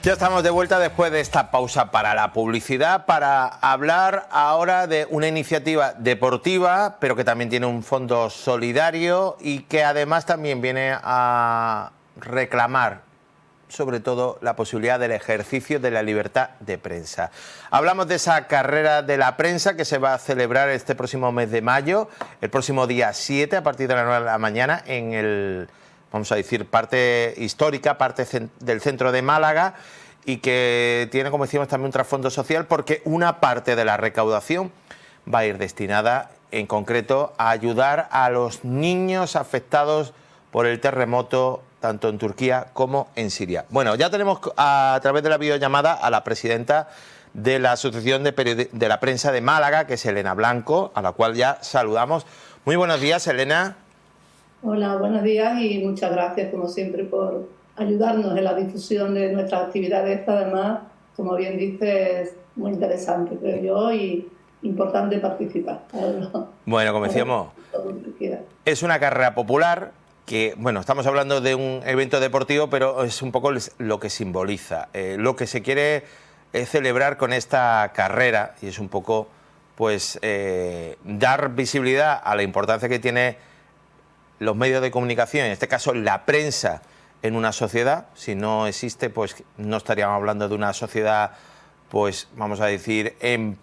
Ya estamos de vuelta después de esta pausa para la publicidad para hablar ahora de una iniciativa deportiva, pero que también tiene un fondo solidario y que además también viene a reclamar sobre todo la posibilidad del ejercicio de la libertad de prensa. Hablamos de esa carrera de la prensa que se va a celebrar este próximo mes de mayo, el próximo día 7 a partir de las 9 de la mañana en el, vamos a decir, parte histórica, parte del centro de Málaga, y que tiene, como decíamos, también un trasfondo social porque una parte de la recaudación va a ir destinada en concreto a ayudar a los niños afectados por el terremoto tanto en Turquía como en Siria. Bueno, ya tenemos a través de la videollamada a la presidenta de la Asociación de la Prensa de Málaga, que es Elena Blanco, a la cual ya saludamos. Muy buenos días, Elena. Hola, buenos días y muchas gracias, como siempre, por ayudarnos en la difusión de nuestras actividades. Esta, además, como bien dices, es muy interesante, creo yo, y importante participar. Bueno, como decíamos, es una carrera popular que, bueno, estamos hablando de un evento deportivo, pero es un poco lo que simboliza. Lo que se quiere celebrar con esta carrera, y es un poco, pues, dar visibilidad a la importancia que tiene los medios de comunicación, en este caso la prensa, en una sociedad. Si no existe, pues no estaríamos hablando de una sociedad, pues vamos a decir, en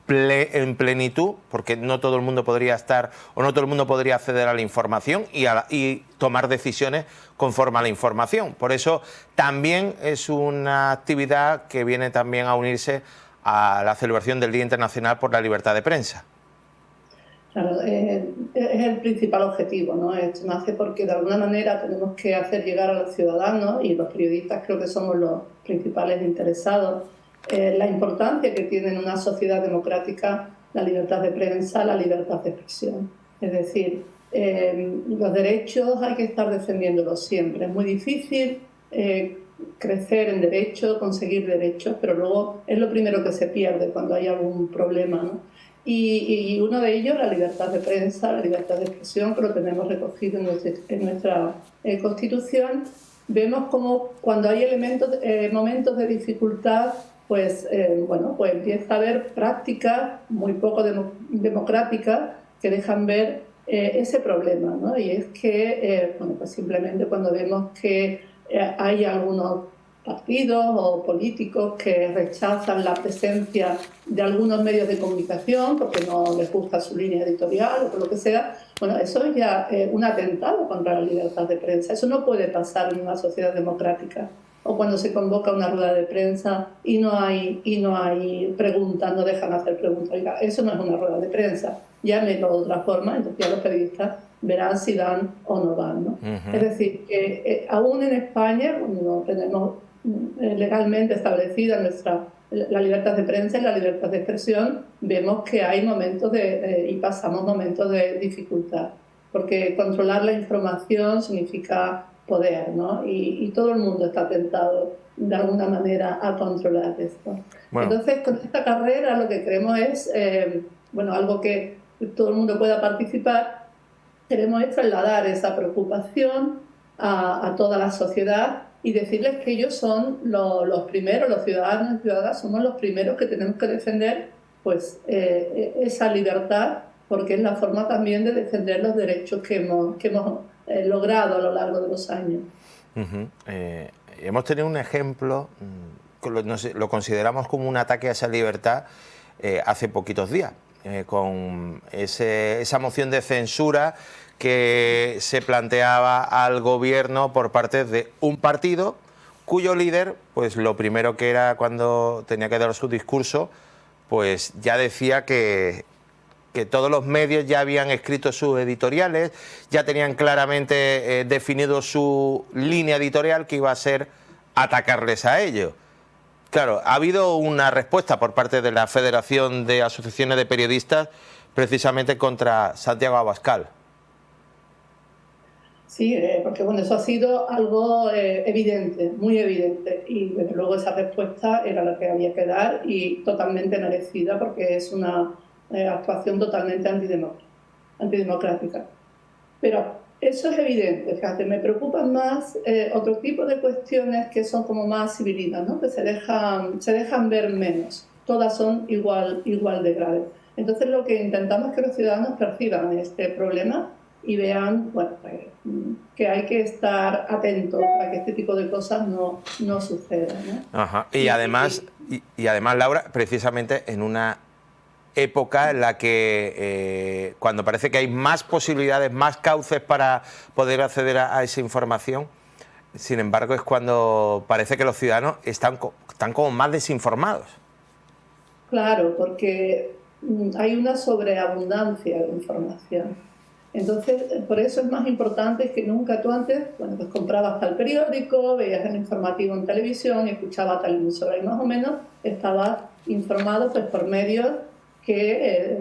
plenitud, porque no todo el mundo podría estar o no todo el mundo podría acceder a la información y tomar decisiones conforme a la información. Por eso también es una actividad que viene también a unirse a la celebración del Día Internacional por la Libertad de Prensa. Claro, es el principal objetivo, ¿no? Esto nace porque de alguna manera tenemos que hacer llegar a los ciudadanos, y los periodistas creo que somos los principales interesados, la importancia que tiene en una sociedad democrática la libertad de prensa, la libertad de expresión. Es decir, los derechos hay que estar defendiéndolos siempre. Es muy difícil crecer en derechos, conseguir derechos, pero luego es lo primero que se pierde cuando hay algún problema, ¿no? Y uno de ellos, la libertad de prensa, la libertad de expresión, que lo tenemos recogido en nuestra Constitución. Vemos como cuando hay momentos de dificultad, pues empieza a haber prácticas muy poco democráticas que dejan ver ese problema, ¿no? Y es que, pues simplemente cuando vemos que hay algunos partidos o políticos que rechazan la presencia de algunos medios de comunicación porque no les gusta su línea editorial o por lo que sea, bueno, eso es ya un atentado contra la libertad de prensa. Eso no puede pasar en una sociedad democrática. O cuando se convoca una rueda de prensa y no hay preguntas, no dejan hacer preguntas. Oiga, eso no es una rueda de prensa. Llámelo de otra forma, entonces ya los periodistas verán si van o no van, ¿no? Es decir, que aún en España, cuando no tenemos legalmente establecida la libertad de prensa y la libertad de expresión, vemos que hay momentos y pasamos momentos de dificultad, porque controlar la información significa poder, ¿no? Y todo el mundo está tentado de alguna manera a controlar esto. Bueno. Entonces, con esta carrera lo que queremos es, algo que todo el mundo pueda participar. Queremos trasladar esa preocupación a toda la sociedad y decirles que ellos son los primeros, los ciudadanos y ciudadanas, somos los primeros que tenemos que defender pues, esa libertad, porque es la forma también de defender los derechos que hemos logrado a lo largo de los años. Hemos tenido un ejemplo, lo consideramos como un ataque a esa libertad hace poquitos días, con esa moción de censura que se planteaba al gobierno por parte de un partido cuyo líder, pues lo primero que era cuando tenía que dar su discurso, pues ya decía que todos los medios ya habían escrito sus editoriales, ya tenían claramente definido su línea editorial, que iba a ser atacarles a ellos. Claro, ha habido una respuesta por parte de la Federación de Asociaciones de Periodistas precisamente contra Santiago Abascal. Sí, porque bueno, eso ha sido algo evidente, muy evidente, y desde luego esa respuesta era la que había que dar y totalmente merecida, porque es una actuación totalmente antidemocrática. Pero Eso es evidente, fíjate, me preocupan más otro tipo de cuestiones que son como más civilinas, ¿no? Que se dejan ver menos. Todas son igual de graves. Entonces lo que intentamos es que los ciudadanos perciban este problema y vean, bueno, que hay que estar atentos para que este tipo de cosas no sucedan, ¿no? Ajá. Y además, Laura, precisamente en una época en la que cuando parece que hay más posibilidades, más cauces para poder acceder a esa información, sin embargo es cuando parece que los ciudadanos están como más desinformados. Claro, porque hay una sobreabundancia de información. Entonces, por eso es más importante que nunca. Tú antes, bueno, pues comprabas tal periódico, veías el informativo en televisión y escuchabas tal emisora y más o menos estabas informado pues por medios que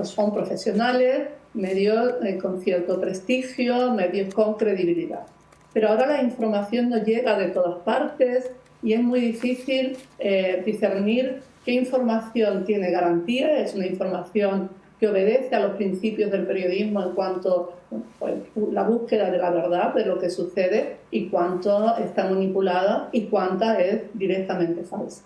son profesionales, medios con cierto prestigio, medios con credibilidad. Pero ahora la información no llega de todas partes y es muy difícil discernir qué información tiene garantía, es una información que obedece a los principios del periodismo en cuanto a la búsqueda de la verdad, de lo que sucede, y cuánto está manipulada y cuánta es directamente falsa.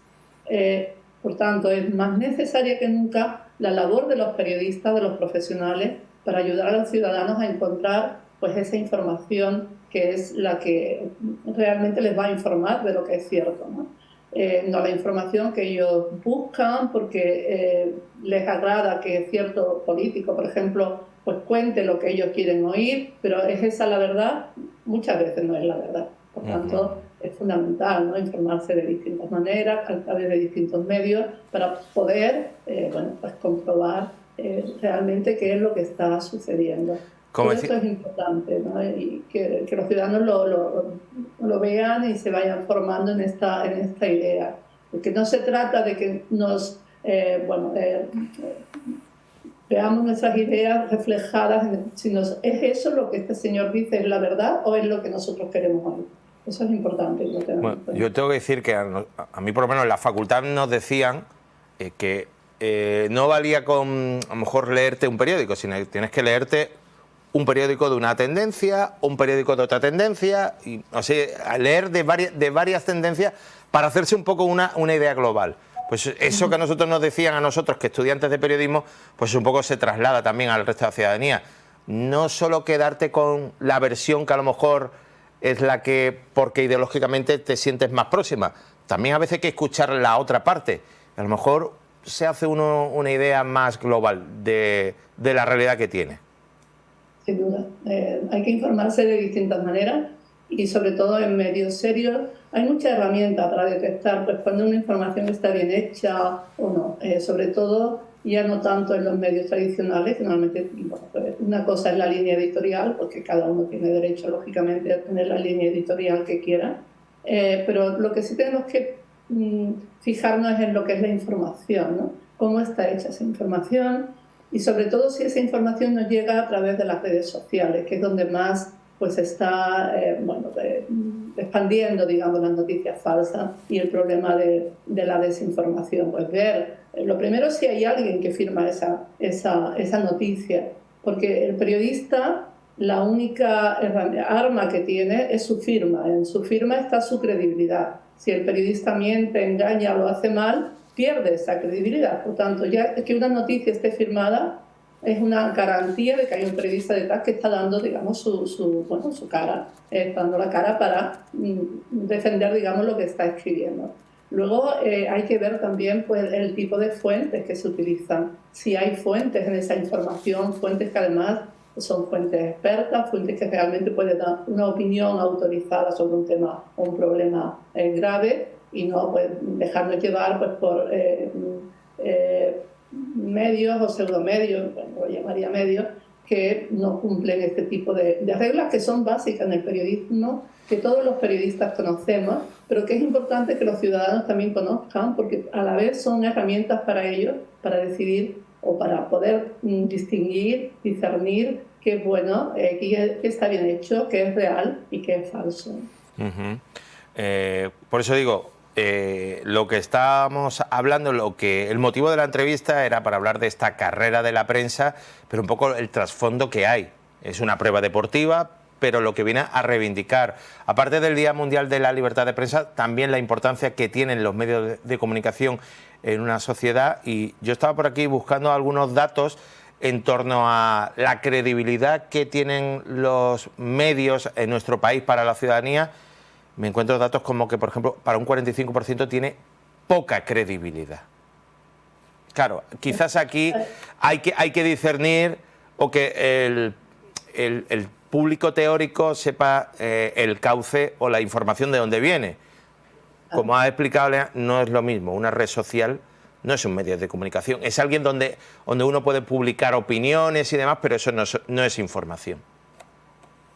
Por tanto, es más necesaria que nunca la labor de los periodistas, de los profesionales, para ayudar a los ciudadanos a encontrar pues, esa información que es la que realmente les va a informar de lo que es cierto, ¿no? No la información que ellos buscan porque les agrada que cierto político, por ejemplo, pues cuente lo que ellos quieren oír, pero ¿es esa la verdad? Muchas veces no es la verdad. Por tanto, es fundamental, ¿no? Informarse de distintas maneras, a través de distintos medios, para poder bueno, pues comprobar realmente qué es lo que está sucediendo. Todo esto es importante, ¿no? Y que los ciudadanos lo vean y se vayan formando en esta idea. Porque no se trata de que nos veamos nuestras ideas reflejadas, sino ¿es eso lo que este señor dice es la verdad o es lo que nosotros queremos oír? Eso es importante. Bueno, yo tengo que decir que a mí por lo menos en la facultad nos decían que no valía con a lo mejor leerte un periódico, sino que tienes que leerte un periódico de una tendencia, un periódico de otra tendencia, y o sea, leer de varias tendencias para hacerse un poco una idea global. Pues eso que a nosotros nos decían, a nosotros que estudiantes de periodismo, pues un poco se traslada también al resto de la ciudadanía. No solo quedarte con la versión que a lo mejor es la que, porque ideológicamente te sientes más próxima, también a veces hay que escuchar la otra parte. A lo mejor se hace uno una idea más global de la realidad que tiene. Sin duda. Hay que informarse de distintas maneras y sobre todo en medios serios. Hay muchas herramientas para detectar pues, cuando una información está bien hecha o no. Sobre todo ya no tanto en los medios tradicionales, que normalmente bueno, pues una cosa es la línea editorial, porque cada uno tiene derecho lógicamente a tener la línea editorial que quiera, pero lo que sí tenemos que fijarnos es en lo que es la información, ¿no? Cómo está hecha esa información, y sobre todo si esa información nos llega a través de las redes sociales, que es donde más pues está expandiendo, digamos, las noticias falsas y el problema de la desinformación. Pues ver, lo primero, si hay alguien que firma esa noticia, porque el periodista, la única arma que tiene es su firma. En su firma está su credibilidad. Si el periodista miente, engaña o lo hace mal, pierde esa credibilidad. Por tanto, ya que una noticia esté firmada es una garantía de que hay un periodista detrás que está dando, digamos, su cara, está dando la cara para defender, digamos, lo que está escribiendo. Luego hay que ver también pues, el tipo de fuentes que se utilizan. Si hay fuentes en esa información, fuentes que además son fuentes expertas, fuentes que realmente pueden dar una opinión autorizada sobre un tema o un problema grave, y no pues, dejarnos llevar pues, por medios o pseudomedios, bueno, lo llamaría medios, que no cumplen este tipo de reglas que son básicas en el periodismo, que todos los periodistas conocemos, pero que es importante que los ciudadanos también conozcan, porque a la vez son herramientas para ellos, para decidir o para poder distinguir, discernir qué es bueno, qué está bien hecho, qué es real y qué es falso. Por eso digo, lo que estábamos hablando, el motivo de la entrevista era para hablar de esta carrera de la prensa, pero un poco el trasfondo que hay. es una prueba deportiva, pero lo que viene a reivindicar, aparte del Día Mundial de la Libertad de Prensa, también la importancia que tienen los medios de comunicación en una sociedad. Y yo estaba por aquí buscando algunos datos en torno a la credibilidad que tienen los medios en nuestro país para la ciudadanía. Me encuentro datos como que, por ejemplo, para un 45% tiene poca credibilidad. Claro, quizás aquí hay que discernir, o que el público teórico sepa el cauce o la información de dónde viene. Como ha explicado Lea, no es lo mismo. Una red social no es un medio de comunicación. Es alguien donde uno puede publicar opiniones y demás, pero eso no es información.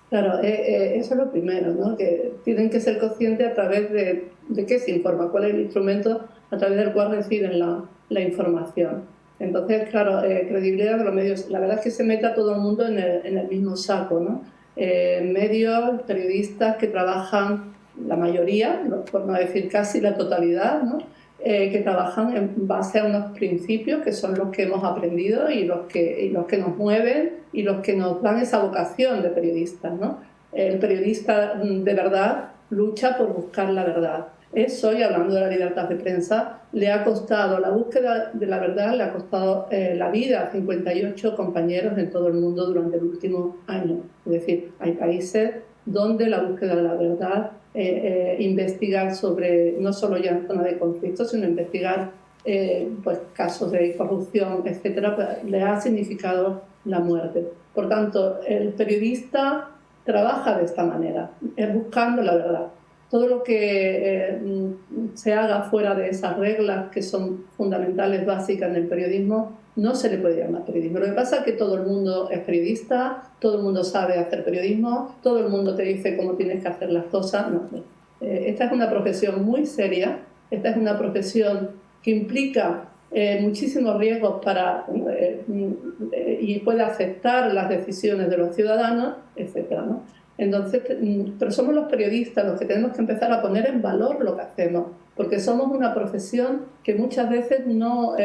Claro, eso es lo primero, ¿no? Que tienen que ser conscientes a través de qué se informa, cuál es el instrumento a través del cual reciben la información. Entonces, claro, credibilidad de los medios. La verdad es que se mete a todo el mundo en el mismo saco, ¿no? Medios, periodistas que trabajan, la mayoría, por no decir casi la totalidad, ¿no? Que trabajan en base a unos principios que son los que hemos aprendido y los que nos mueven y los que nos dan esa vocación de periodistas, ¿no? El periodista de verdad lucha por buscar la verdad. Eso, y hablando de la libertad de prensa, le ha costado, la búsqueda de la verdad le ha costado la vida a 58 compañeros en todo el mundo durante el último año. Es decir, hay países donde la búsqueda de la verdad, investigar sobre, no solo ya en zona de conflicto, sino investigar pues, casos de corrupción, etcétera, pues, le ha significado la muerte. Por tanto, el periodista trabaja de esta manera, buscando la verdad. Todo lo que se haga fuera de esas reglas que son fundamentales, básicas en el periodismo, no se le puede llamar periodismo. Lo que pasa es que todo el mundo es periodista, todo el mundo sabe hacer periodismo, todo el mundo te dice cómo tienes que hacer las cosas. No. Esta es una profesión muy seria, esta es una profesión que implica muchísimos riesgos y puede afectar las decisiones de los ciudadanos, etcétera, ¿no? Entonces, pero somos los periodistas los que tenemos que empezar a poner en valor lo que hacemos, porque somos una profesión que muchas veces no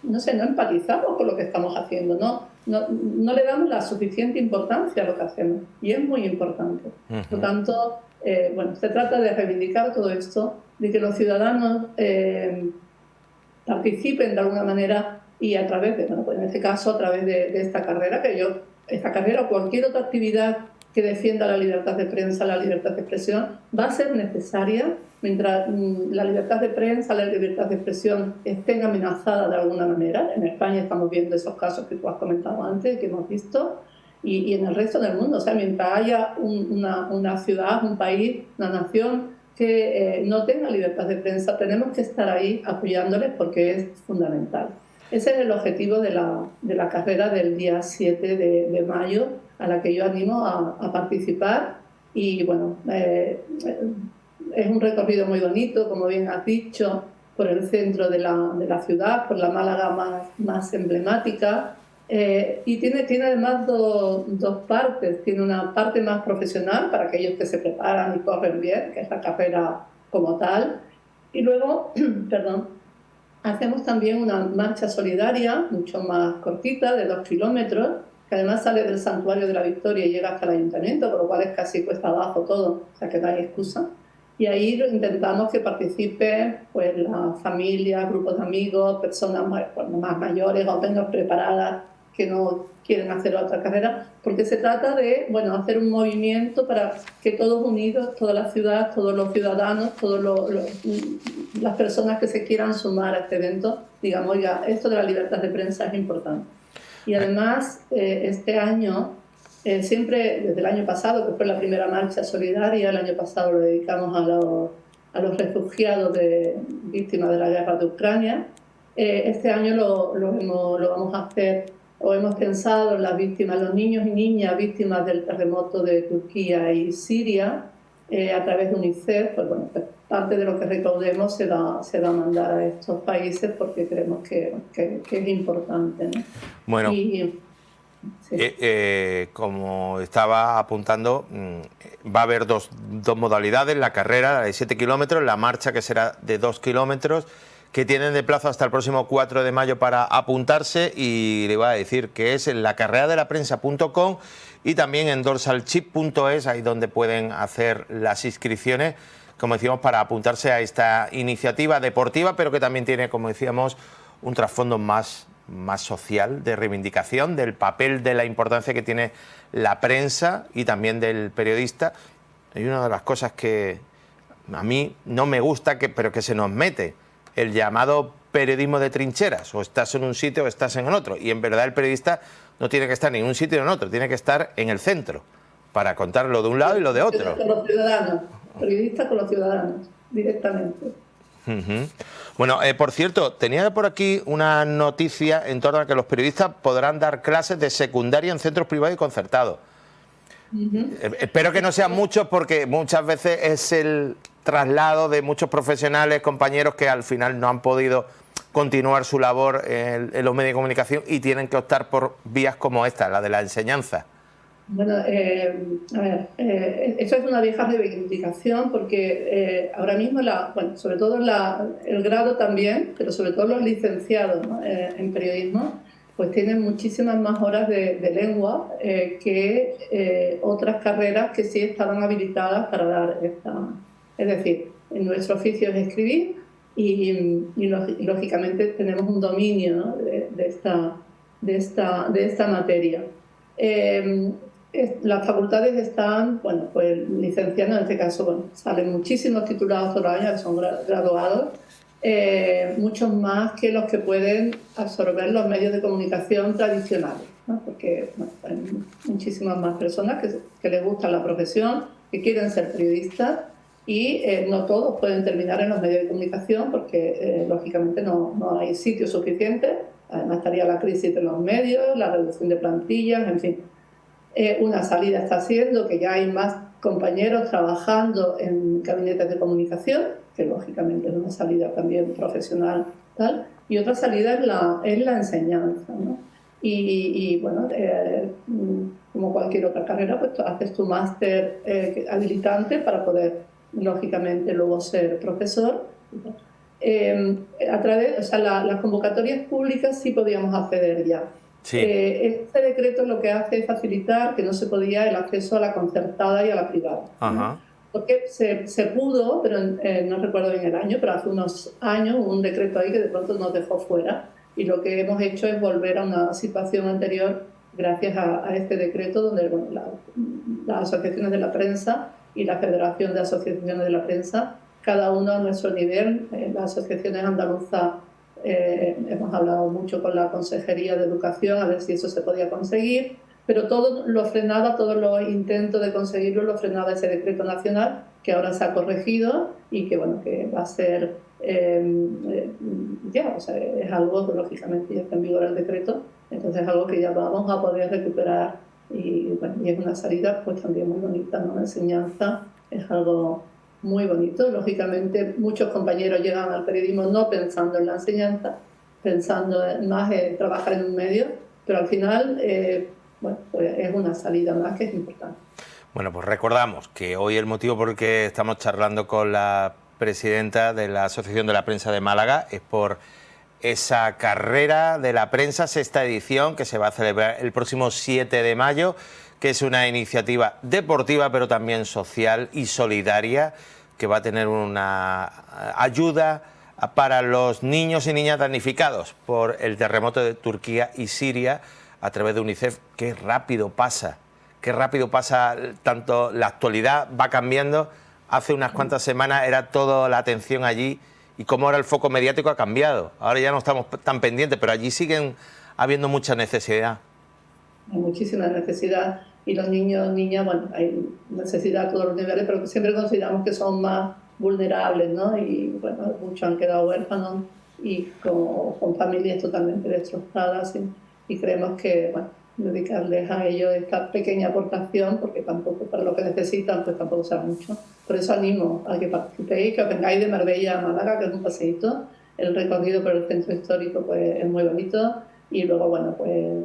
empatizamos con lo que estamos haciendo, no le damos la suficiente importancia a lo que hacemos, y es muy importante. Por lo tanto, se trata de reivindicar todo esto, de que los ciudadanos participen de alguna manera y a través de, en este caso, a través de esta carrera, esta carrera o cualquier otra actividad que defienda la libertad de prensa, la libertad de expresión, va a ser necesaria mientras la libertad de prensa, la libertad de expresión estén amenazadas de alguna manera. En España estamos viendo esos casos que tú has comentado antes, que hemos visto, y en el resto del mundo. O sea, mientras haya una ciudad, un país, una nación que no tenga libertad de prensa, tenemos que estar ahí apoyándoles porque es fundamental. Ese es el objetivo de la carrera del día 7 de mayo, a la que yo animo a participar. Y bueno, es un recorrido muy bonito, como bien has dicho, por el centro de la ciudad, por la Málaga más emblemática. Y tiene además dos partes. Tiene una parte más profesional para aquellos que se preparan y corren bien, que es la carrera como tal. Y luego, hacemos también una marcha solidaria, mucho más cortita, de 2 kilómetros, que además sale del Santuario de la Victoria y llega hasta el Ayuntamiento, por lo cual es casi cuesta abajo todo, o sea que no hay excusa. Y ahí intentamos que participen pues, las familias, grupos de amigos, personas más mayores o menos preparadas que no quieren hacer otra carrera, porque se trata de hacer un movimiento para que todos unidos, toda la ciudad, todos los ciudadanos, todas las personas que se quieran sumar a este evento, digamos, oiga, esto de la libertad de prensa es importante. Y además, este año, siempre desde el año pasado, que fue la primera marcha solidaria, el año pasado lo dedicamos a los refugiados víctimas de la guerra de Ucrania, este año lo vamos a hacer, o hemos pensado en las víctimas, los niños y niñas víctimas del terremoto de Turquía y Siria, a través de UNICEF. Pues parte de lo que recaudemos se va a mandar a estos países porque creemos que es importante, ¿no? Bueno, como estaba apuntando, va a haber dos modalidades: la carrera de 7 kilómetros, la marcha que será de 2 kilómetros. que tienen de plazo hasta el próximo 4 de mayo para apuntarse, y le voy a decir que es en lacarreradelaPrensa.com y también en dorsalchip.es, ahí donde pueden hacer las inscripciones, como decíamos, para apuntarse a esta iniciativa deportiva, pero que también tiene, como decíamos, un trasfondo más social, de reivindicación del papel, de la importancia que tiene la prensa y también del periodista. Y una de las cosas que a mí no me gusta, pero que se nos mete, el llamado periodismo de trincheras: o estás en un sitio o estás en otro, y en verdad el periodista no tiene que estar ni en un sitio ni en otro, tiene que estar en el centro para contar lo de un lado y lo de otro. Con los ciudadanos, periodista con los ciudadanos, directamente. Bueno, por cierto, tenía por aquí una noticia en torno a que los periodistas podrán dar clases de secundaria en centros privados y concertados. Espero que no sean muchos, porque muchas veces es el traslado de muchos profesionales, compañeros que al final no han podido continuar su labor en los medios de comunicación y tienen que optar por vías como esta, la de la enseñanza. Bueno, a ver, eso es una vieja reivindicación, porque ahora mismo, sobre todo el grado también, pero sobre todo los licenciados, ¿no?, en periodismo, pues tienen muchísimas más horas de lengua que otras carreras que sí estaban habilitadas para dar esta. Es decir, en nuestro oficio es escribir y lógicamente tenemos un dominio, ¿no?, de esta materia. Las facultades están, bueno, pues licenciando, en este caso, bueno, salen muchísimos titulados todos los años, que son graduados, muchos más que los que pueden absorber los medios de comunicación tradicionales, ¿no? Porque bueno, hay muchísimas más personas que les gusta la profesión, que quieren ser periodistas, y no todos pueden terminar en los medios de comunicación porque lógicamente no hay sitios suficientes. Además estaría la crisis de los medios, la reducción de plantillas, en fin. Una salida está siendo que ya hay más compañeros trabajando en gabinetes de comunicación, que lógicamente es una salida también profesional, tal, y otra salida es la enseñanza, ¿no? Y bueno, como cualquier otra carrera, pues haces tu máster habilitante para poder, lógicamente, luego ser profesor. A través, o sea, las convocatorias públicas sí podíamos acceder ya. Sí. Este decreto lo que hace es facilitar que no se podía el acceso a la concertada y a la privada, ¿no? Porque se pudo, pero no recuerdo bien el año, pero hace unos años hubo un decreto ahí que de pronto nos dejó fuera, y lo que hemos hecho es volver a una situación anterior gracias a este decreto, donde bueno, las asociaciones de la prensa y la Federación de Asociaciones de la Prensa, cada uno a nuestro nivel, las asociaciones andaluzas, hemos hablado mucho con la Consejería de Educación a ver si eso se podía conseguir, pero todo lo frenaba, todos los intentos de conseguirlo lo frenaba ese decreto nacional, que ahora se ha corregido y que bueno, que va a ser ya, o sea, es algo que lógicamente ya está en vigor el decreto, entonces es algo que ya vamos a poder recuperar, y bueno, y es una salida pues también muy bonita, ¿no? La enseñanza es algo muy bonito. Lógicamente muchos compañeros llegan al periodismo no pensando en la enseñanza, pensando más en trabajar en un medio, pero al final bueno, pues es una salida más que es importante. Bueno, pues recordamos que hoy el motivo por el que estamos charlando con la presidenta de la Asociación de la Prensa de Málaga es por esa carrera de la prensa, sexta edición, que se va a celebrar el próximo 7 de mayo, que es una iniciativa deportiva pero también social y solidaria, que va a tener una ayuda para los niños y niñas damnificados por el terremoto de Turquía y Siria a través de UNICEF. Qué rápido pasa, tanto la actualidad va cambiando. Hace unas cuantas semanas era toda la atención allí, y cómo ahora el foco mediático ha cambiado. Ahora ya no estamos tan pendientes, pero allí siguen habiendo mucha necesidad. Hay muchísima necesidad, y los niños, niñas, bueno, hay necesidad a todos los niveles, pero siempre consideramos que son más vulnerables, ¿no? Y bueno, muchos han quedado huérfanos y con familias totalmente destrozadas, y creemos que, bueno, dedicarles a ellos esta pequeña aportación, porque tampoco para lo que necesitan, pues tampoco será mucho. Por eso animo a que participéis, que os vengáis de Marbella a Málaga, que es un paseíto. El recorrido por el centro histórico pues es muy bonito, y luego, bueno, pues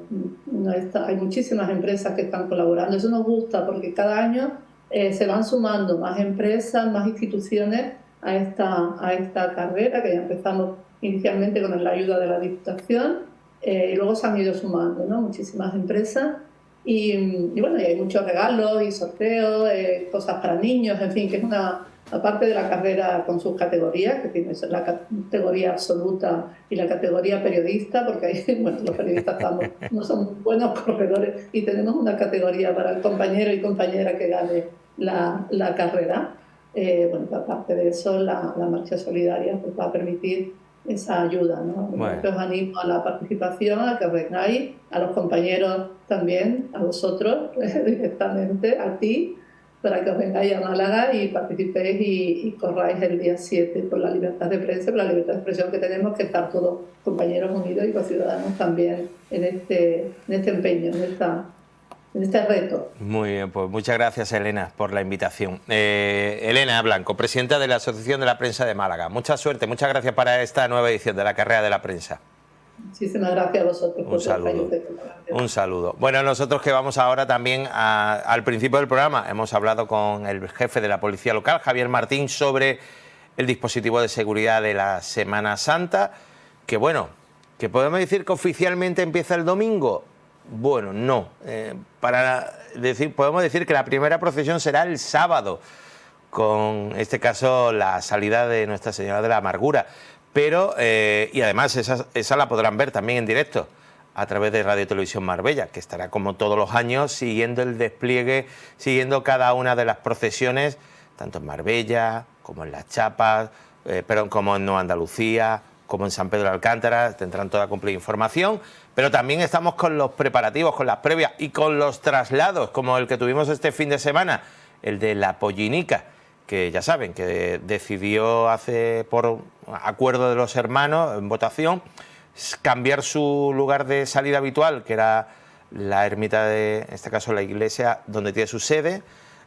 hay muchísimas empresas que están colaborando. Eso nos gusta porque cada año se van sumando más empresas, más instituciones a esta carrera, que ya empezamos inicialmente con la ayuda de la Diputación, y luego se han ido sumando, ¿no?, muchísimas empresas. Y bueno, y hay muchos regalos y sorteos, cosas para niños, en fin, que es una aparte de la carrera con sus categorías, que tiene la categoría absoluta y la categoría periodista, porque ahí, bueno, los periodistas no son buenos corredores, y tenemos una categoría para el compañero y compañera que gane la carrera. Bueno, aparte de eso, la marcha solidaria pues va a permitir esa ayuda, ¿no? Bueno. Os animo a la participación, a que vengáis, a los compañeros también, a vosotros directamente, a ti, para que os vengáis a Málaga y participéis y corráis el día 7 por la libertad de prensa, por la libertad de expresión, que tenemos que estar todos compañeros unidos y conciudadanos también en este empeño, en este reto. Muy bien, pues muchas gracias, Elena, por la invitación. Elena Blanco, presidenta de la Asociación de la Prensa de Málaga. Mucha suerte, muchas gracias para esta nueva edición de la Carrera de la Prensa. Muchísimas gracias a vosotros. Un saludo. Un saludo. Bueno, nosotros que vamos ahora también al principio del programa, hemos hablado con el jefe de la Policía Local, Javier Martín, sobre el dispositivo de seguridad de la Semana Santa, que bueno, que podemos decir que oficialmente empieza el domingo. Bueno, no. Podemos decir que la primera procesión será el sábado, con en este caso la salida de Nuestra Señora de la Amargura. Pero, y además esa la podrán ver también en directo a través de Radio Televisión Marbella, que estará como todos los años siguiendo el despliegue, siguiendo cada una de las procesiones, tanto en Marbella como en Las Chapas, como en Nueva Andalucía, como en San Pedro de Alcántara. Tendrán toda completa información, pero también estamos con los preparativos, con las previas y con los traslados, como el que tuvimos este fin de semana, el de la Pollinica, que ya saben que decidió por acuerdo de los hermanos en votación cambiar su lugar de salida habitual, que era la ermita en este caso la iglesia donde tiene su sede,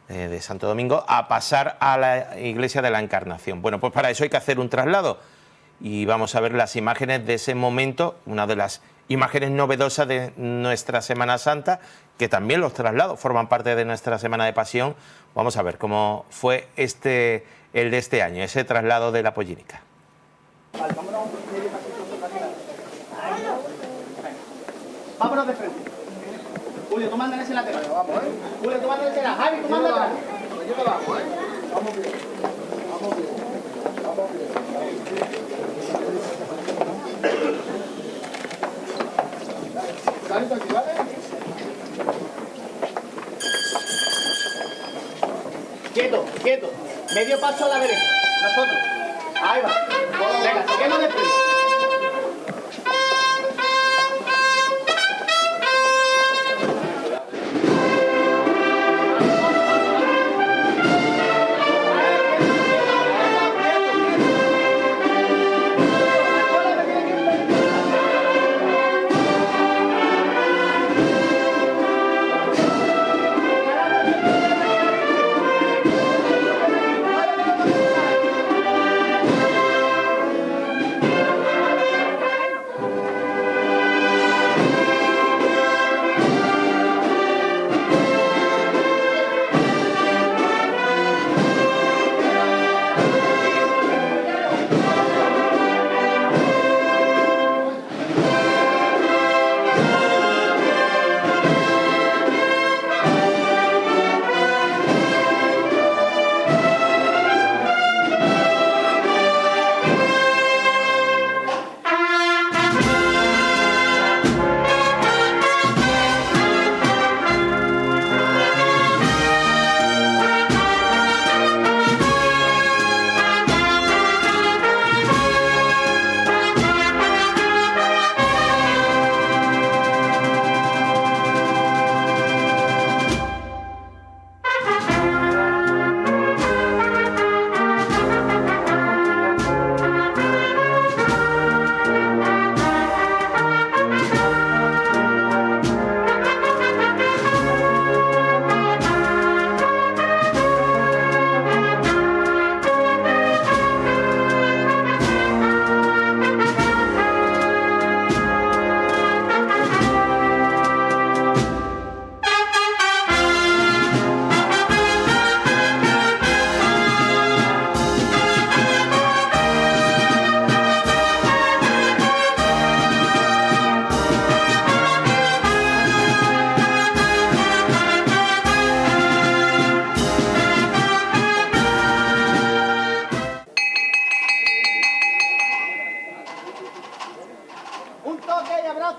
de Santo Domingo, a pasar a la iglesia de la Encarnación. Bueno, pues para eso hay que hacer un traslado y vamos a ver las imágenes de ese momento, una de las imágenes novedosas de nuestra Semana Santa, que también los traslados forman parte de nuestra Semana de Pasión. Vamos a ver cómo fue el de este año, ese traslado de la Pollinica. Vámonos de frente. Julio, tú mandas ese lateral. Vamos, Julio, tú mandas ese lateral. Javi, tú mandas atrás. Yo te bajo, Vamos bien. Vamos bien. Vamos bien. Aquí, ¿vale? Quieto, quieto. Medio paso a la derecha. Nosotros. Ahí va. Venga, seguimos de frente.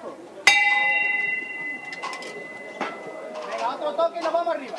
abajo. Venga, otro toque y nos vamos arriba.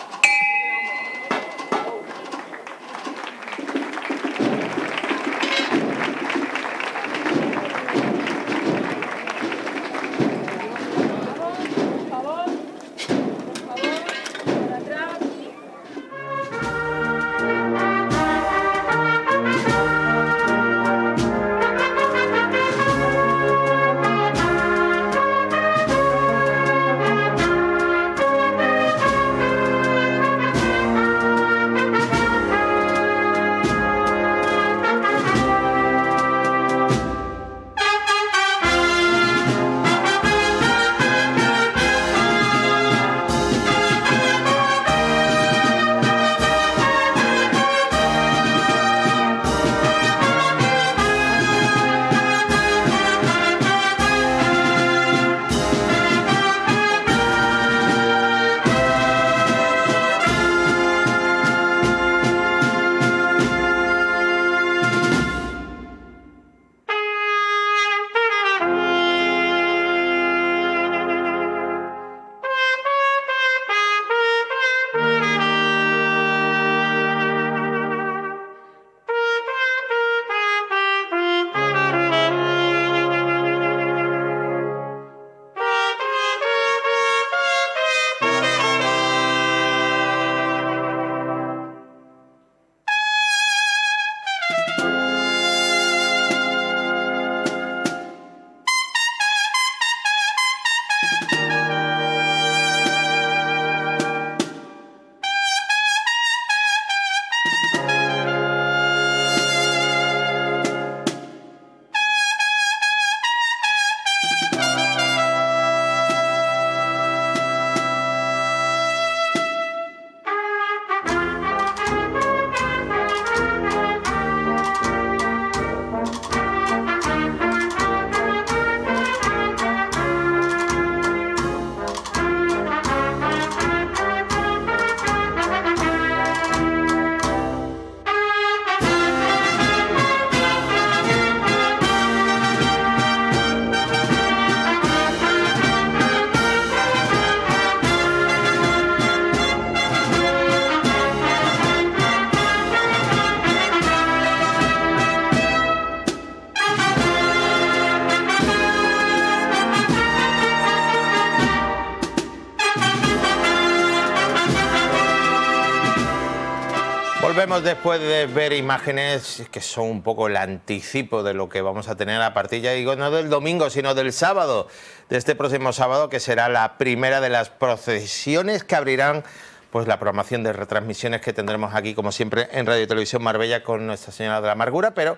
Volvemos después de ver imágenes que son un poco el anticipo de lo que vamos a tener a partir, ya digo, no del domingo, sino del sábado, de este próximo sábado, que será la primera de las procesiones que abrirán pues la programación de retransmisiones que tendremos aquí, como siempre, en Radio Televisión Marbella con Nuestra Señora de la Amargura, pero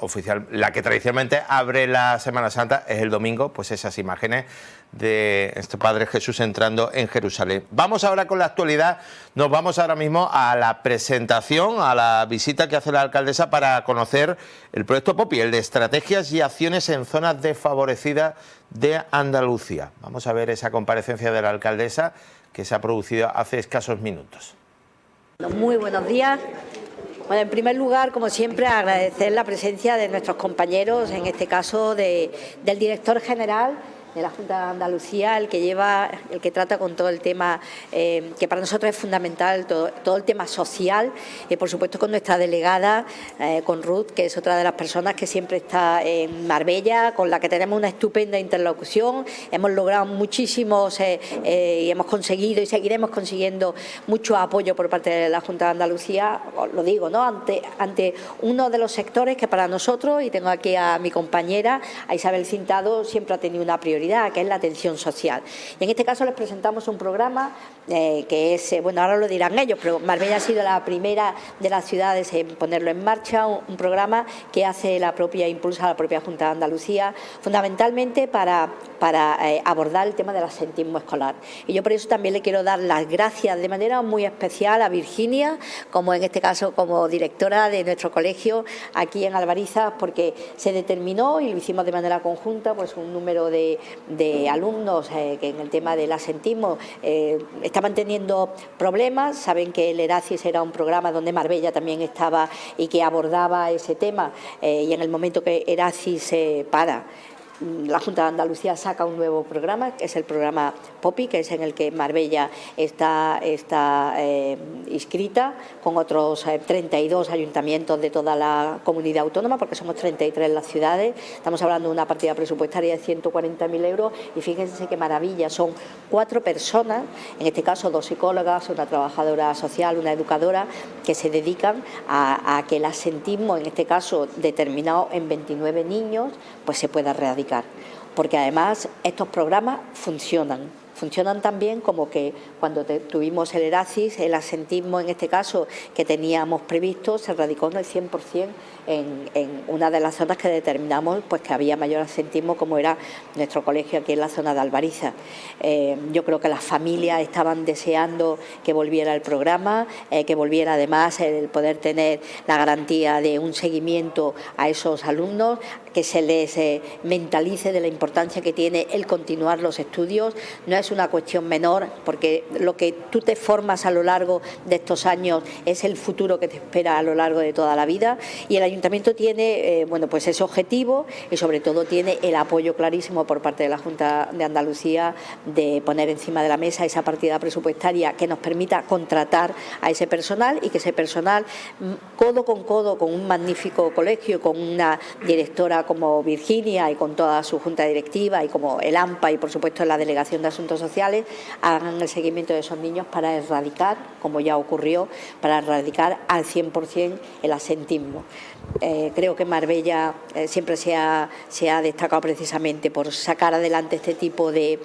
oficial, la que tradicionalmente abre la Semana Santa es el domingo, pues esas imágenes de este Padre Jesús entrando en Jerusalén. Vamos ahora con la actualidad, nos vamos ahora mismo a la presentación, a la visita que hace la alcaldesa para conocer el proyecto POPI, el de estrategias y acciones en zonas desfavorecidas de Andalucía. Vamos a ver esa comparecencia de la alcaldesa que se ha producido hace escasos minutos. Muy buenos días. Bueno, en primer lugar, como siempre, agradecer la presencia de nuestros compañeros, en este caso del director general de la Junta de Andalucía, el que trata con todo el tema que para nosotros es fundamental, todo el tema social, y por supuesto con nuestra delegada, con Ruth, que es otra de las personas que siempre está en Marbella, con la que tenemos una estupenda interlocución. Hemos logrado muchísimos y hemos conseguido y seguiremos consiguiendo mucho apoyo por parte de la Junta de Andalucía, os lo digo, ¿no? Ante uno de los sectores que para nosotros, y tengo aquí a mi compañera, a Isabel Cintado, siempre ha tenido una prioridad, que es la atención social. Y en este caso les presentamos un programa que es, bueno, ahora lo dirán ellos, pero Marbella ha sido la primera de las ciudades en ponerlo en marcha, un programa que impulsa la propia Junta de Andalucía, fundamentalmente para abordar el tema del absentismo escolar. Y yo por eso también le quiero dar las gracias de manera muy especial a Virginia, como en este caso como directora de nuestro colegio aquí en Albarizas, porque se determinó, y lo hicimos de manera conjunta, pues un número de alumnos que en el tema del absentismo estaban teniendo problemas. Saben que el Eracis era un programa donde Marbella también estaba y que abordaba ese tema, y en el momento que Eracis para la Junta de Andalucía saca un nuevo programa, que es el programa POPI, que es en el que Marbella está inscrita con otros 32 ayuntamientos de toda la comunidad autónoma, porque somos 33 en las ciudades. Estamos hablando de una partida presupuestaria de 140.000 euros y fíjense qué maravilla, son 4 personas, en este caso 2 psicólogas, una trabajadora social, una educadora, que se dedican a que el absentismo, en este caso determinado en 29 niños, pues se pueda erradicar. Porque además estos programas funcionan también como que cuando tuvimos el ERACIS, el absentismo en este caso que teníamos previsto se radicó en el 100% en una de las zonas que determinamos pues que había mayor absentismo, como era nuestro colegio aquí en la zona de Albariza. Yo creo que las familias estaban deseando que volviera el programa, que volviera además el poder tener la garantía de un seguimiento a esos alumnos, que se les mentalice de la importancia que tiene el continuar los estudios. No es una cuestión menor, porque lo que tú te formas a lo largo de estos años es el futuro que te espera a lo largo de toda la vida, y el Ayuntamiento tiene pues ese objetivo y sobre todo tiene el apoyo clarísimo por parte de la Junta de Andalucía de poner encima de la mesa esa partida presupuestaria que nos permita contratar a ese personal y que ese personal, codo con un magnífico colegio, con una directora como Virginia y con toda su junta directiva y como el AMPA y por supuesto la Delegación de Asuntos Sociales, hagan el seguimiento de esos niños para erradicar, como ya ocurrió, para erradicar al 100% el absentismo. Creo que Marbella siempre se ha destacado precisamente por sacar adelante este tipo de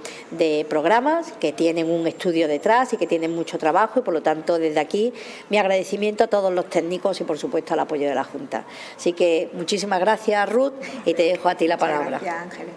programas que tienen un estudio detrás y que tienen mucho trabajo, y por lo tanto desde aquí mi agradecimiento a todos los técnicos y por supuesto al apoyo de la Junta. Así que muchísimas gracias, Ruth, y te dejo a ti la palabra. Gracias, Ángeles.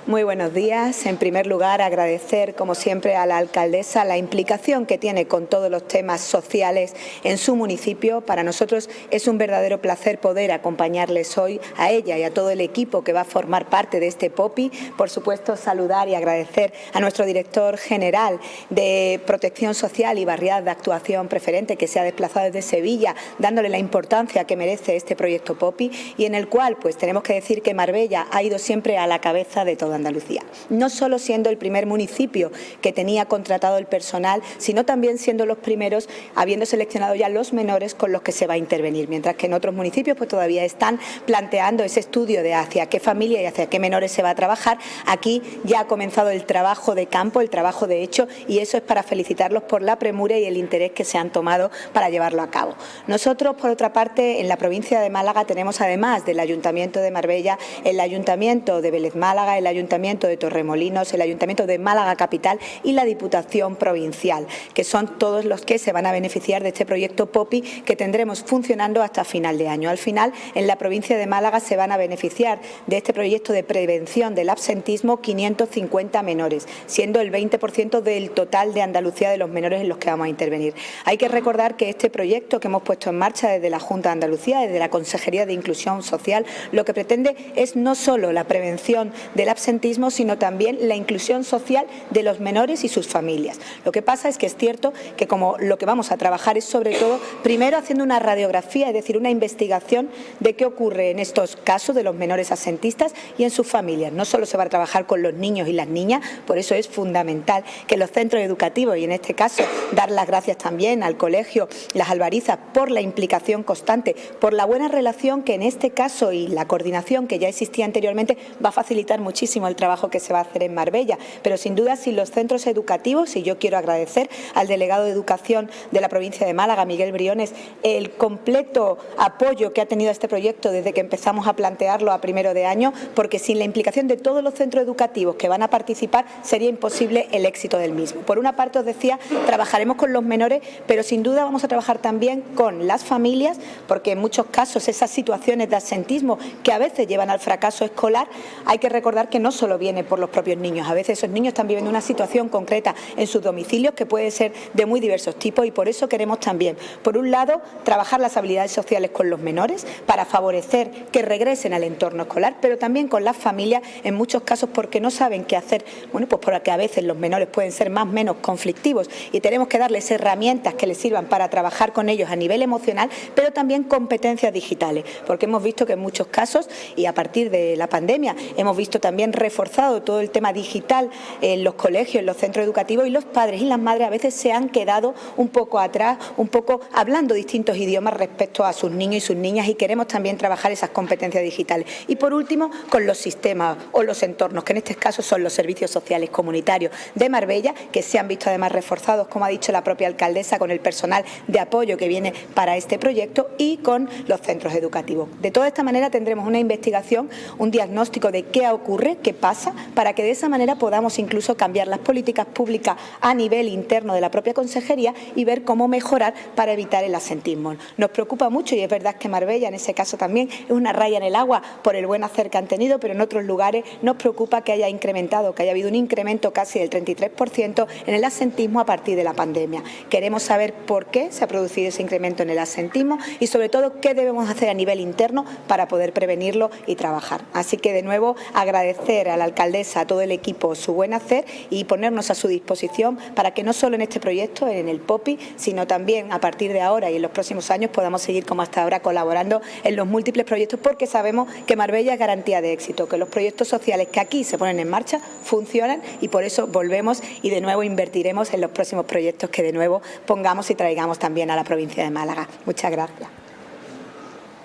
Muy buenos días. En primer lugar, agradecer, como siempre, a la alcaldesa la implicación que tiene con todos los temas sociales en su municipio. Para nosotros es un verdadero placer poder acompañarles hoy a ella y a todo el equipo que va a formar parte de este POPI. Por supuesto, saludar y agradecer a nuestro director general de Protección Social y Barriadas de Actuación Preferente, que se ha desplazado desde Sevilla, dándole la importancia que merece este proyecto POPI, y en el cual pues tenemos que decir que Marbella ha ido siempre a la cabeza de todo Andalucía, no solo siendo el primer municipio que tenía contratado el personal, sino también siendo los primeros habiendo seleccionado ya los menores con los que se va a intervenir, mientras que en otros municipios pues todavía están planteando ese estudio de hacia qué familia y hacia qué menores se va a trabajar. Aquí ya ha comenzado el trabajo de campo, el trabajo de hecho, y eso es para felicitarlos por la premura y el interés que se han tomado para llevarlo a cabo. Nosotros, por otra parte, en la provincia de Málaga tenemos, además del Ayuntamiento de Marbella, el Ayuntamiento de Vélez Málaga, el Ayuntamiento de Torremolinos, el Ayuntamiento de Málaga Capital y la Diputación Provincial, que son todos los que se van a beneficiar de este proyecto POPI que tendremos funcionando hasta final de año. Al final, en la provincia de Málaga se van a beneficiar de este proyecto de prevención del absentismo 550 menores, siendo el 20% del total de Andalucía de los menores en los que vamos a intervenir. Hay que recordar que este proyecto que hemos puesto en marcha desde la Junta de Andalucía, desde la Consejería de Inclusión Social, lo que pretende es no solo la prevención del absentismo, sino también la inclusión social de los menores y sus familias. Lo que pasa es que es cierto que como lo que vamos a trabajar es sobre todo, primero haciendo una radiografía, es decir, una investigación de qué ocurre en estos casos de los menores absentistas y en sus familias. No solo se va a trabajar con los niños y las niñas, por eso es fundamental que los centros educativos, y en este caso dar las gracias también al colegio Las Albarizas por la implicación constante, por la buena relación que en este caso y la coordinación que ya existía anteriormente va a facilitar muchísimo el trabajo que se va a hacer en Marbella, pero sin duda sin los centros educativos, y yo quiero agradecer al delegado de Educación de la provincia de Málaga, Miguel Briones, el completo apoyo que ha tenido este proyecto desde que empezamos a plantearlo a primero de año, porque sin la implicación de todos los centros educativos que van a participar sería imposible el éxito del mismo. Por una parte, os decía, trabajaremos con los menores, pero sin duda vamos a trabajar también con las familias, porque en muchos casos esas situaciones de absentismo que a veces llevan al fracaso escolar, hay que recordar que no solo viene por los propios niños, a veces esos niños están viviendo una situación concreta en sus domicilios que puede ser de muy diversos tipos, y por eso queremos también, por un lado, trabajar las habilidades sociales con los menores para favorecer que regresen al entorno escolar, pero también con las familias, en muchos casos porque no saben qué hacer, bueno, pues porque a veces los menores pueden ser más o menos conflictivos y tenemos que darles herramientas que les sirvan para trabajar con ellos a nivel emocional, pero también competencias digitales, porque hemos visto que en muchos casos, y a partir de la pandemia, hemos visto también reforzado todo el tema digital en los colegios, en los centros educativos, y los padres y las madres a veces se han quedado un poco atrás, un poco hablando distintos idiomas respecto a sus niños y sus niñas, y queremos también trabajar esas competencias digitales. Y por último, con los sistemas o los entornos, que en este caso son los servicios sociales comunitarios de Marbella, que se han visto además reforzados, como ha dicho la propia alcaldesa, con el personal de apoyo que viene para este proyecto y con los centros educativos. De toda esta manera tendremos una investigación, un diagnóstico de qué ocurre, qué pasa, para que de esa manera podamos incluso cambiar las políticas públicas a nivel interno de la propia consejería y ver cómo mejorar para evitar el absentismo. Nos preocupa mucho, y es verdad que Marbella en ese caso también es una raya en el agua por el buen hacer que han tenido, pero en otros lugares nos preocupa que haya incrementado, que haya habido un incremento casi del 33% en el absentismo a partir de la pandemia. Queremos saber por qué se ha producido ese incremento en el absentismo y sobre todo qué debemos hacer a nivel interno para poder prevenirlo y trabajar. Así que de nuevo agradecer a la alcaldesa, a todo el equipo su buen hacer y ponernos a su disposición para que no solo en este proyecto, en el POPI, sino también a partir de ahora y en los próximos años podamos seguir como hasta ahora colaborando en los múltiples proyectos, porque sabemos que Marbella es garantía de éxito, que los proyectos sociales que aquí se ponen en marcha funcionan, y por eso volvemos y de nuevo invertiremos en los próximos proyectos que de nuevo pongamos y traigamos también a la provincia de Málaga. Muchas gracias.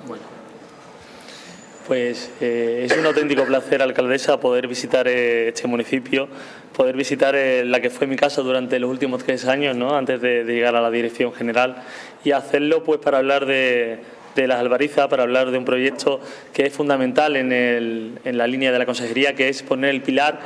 Bueno, pues es un auténtico placer, alcaldesa, poder visitar este municipio, poder visitar la que fue mi casa durante los últimos 3 años, ¿no?, antes de llegar a la dirección general, y hacerlo pues para hablar de Las Albarizas, para hablar de un proyecto que es fundamental en la línea de la consejería, que es poner el pilar